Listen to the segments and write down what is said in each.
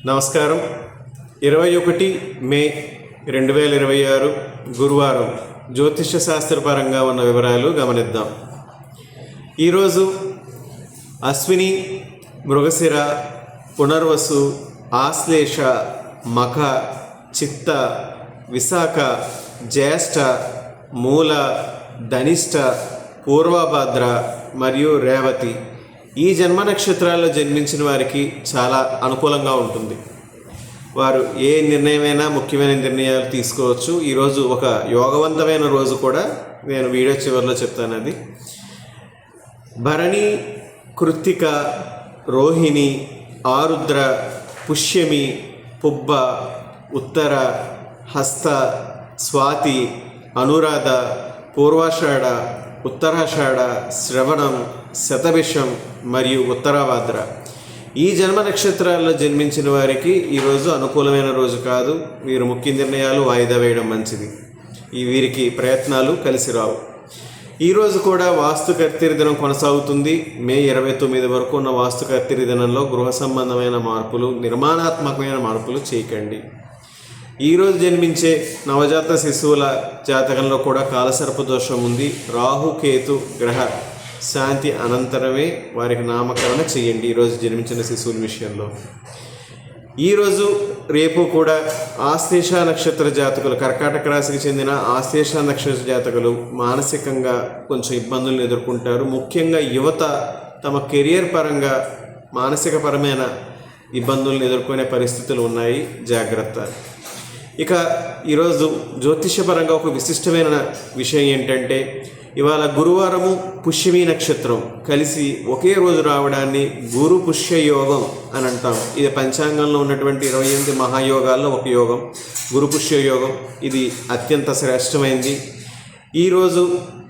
నమస్కారం. 21 మే 2026 గురువారం జ్యోతిష్య శాస్త్రపరంగా ఉన్న వివరాలు గమనిద్దాం. ఈరోజు అశ్విని, మృగశిర, పునర్వసు, ఆశ్లేష, మఖ, చిత్త, విశాఖ, జ్యేష్ఠ, మూల, ధనిష్ట, పూర్వభద్ర మరియు రేవతి ఈ జన్మ నక్షత్రాల్లో జన్మించిన వారికి చాలా అనుకూలంగా ఉంటుంది. వారు ఏ నిర్ణయమైనా ముఖ్యమైన నిర్ణయాలు తీసుకోవచ్చు. ఈరోజు ఒక యోగవంతమైన రోజు కూడా నేను వీడియో చివరిలో చెప్తాను. అది భరణి, కృత్తిక, రోహిణి, ఆరుద్ర, పుష్యమి, పుబ్బ, ఉత్తర, హస్త, స్వాతి, అనురాధ, పూర్వాషాఢ, ఉత్తరాషాఢ, శ్రవణం, శతభిషం మరియు ఉత్తరాభాద్ర ఈ జన్మ నక్షత్రాల్లో జన్మించిన వారికి ఈరోజు అనుకూలమైన రోజు కాదు. వీరు ముఖ్య నిర్ణయాలు వాయిదా వేయడం మంచిది. వీరికి ప్రయత్నాలు కలిసి రావు. ఈరోజు కూడా వాస్తు కర్తరి దినం కొనసాగుతుంది. మే 29 వరకు ఉన్న వాస్తు కర్తరి దినంలో గృహ సంబంధమైన మార్పులు, నిర్మాణాత్మకమైన మార్పులు చేయకండి. ఈరోజు జన్మించే నవజాత శిశువుల జాతకంలో కూడా కాలసర్ప దోషం ఉంది. రాహుకేతు గ్రహ శాంతి అనంతరమే వారికి నామకరణ చేయండి. ఈరోజు జన్మించిన శిశువుల విషయంలో ఈరోజు రేపు కూడా ఆశ్లేష నక్షత్ర జాతకులు, కర్కాటక రాశికి చెందిన ఆశ్లేష నక్షత్ర జాతకులు మానసికంగా కొంచెం ఇబ్బందులను ఎదుర్కొంటారు. ముఖ్యంగా యువత తమ కెరియర్ పరంగా మానసిక పరమైన ఇబ్బందులను ఎదుర్కొనే పరిస్థితులు ఉన్నాయి. జాగ్రత్త. ఇక ఈరోజు జ్యోతిష్యపరంగా ఒక విశిష్టమైన విషయం ఏంటంటే, ఇవాళ గురువారము పుష్యమి నక్షత్రం కలిసి ఒకే రోజు రావడాన్ని గురు పుష్య యోగం అని అంటాం. ఇది పంచాంగంలో ఉన్నటువంటి 28 మహాయోగాల్లో ఒక యోగం, గురు పుష్య యోగం. ఇది అత్యంత శ్రేష్టమైంది. ఈరోజు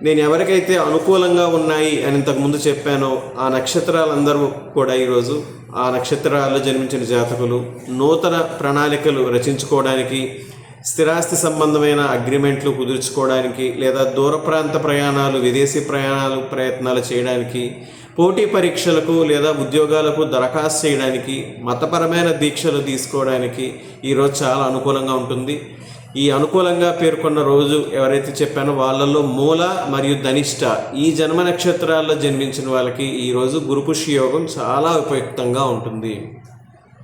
నేను ఎవరికైతే అనుకూలంగా ఉన్నాయి అని ఇంతకుముందు చెప్పానో ఆ నక్షత్రాలందరూ కూడా ఈరోజు ఆ నక్షత్రాల్లో జన్మించిన జాతకులు నూతన ప్రణాళికలు రచించుకోవడానికి, స్థిరాస్తి సంబంధమైన అగ్రిమెంట్లు కుదుర్చుకోవడానికి, లేదా దూర ప్రాంత ప్రయాణాలు, విదేశీ ప్రయత్నాలు చేయడానికి, పోటీ పరీక్షలకు లేదా ఉద్యోగాలకు దరఖాస్తు చేయడానికి, మతపరమైన దీక్షలు తీసుకోవడానికి ఈరోజు చాలా అనుకూలంగా ఉంటుంది. ఈ అనుకూలంగా పేర్కొన్న రోజు ఎవరైతే చెప్పానో వాళ్ళల్లో మూల మరియు ధనిష్ట ఈ జన్మ నక్షత్రాల్లో జన్మించిన వాళ్ళకి ఈరోజు గురుపుష్య యోగం చాలా ఉపయుక్తంగా ఉంటుంది.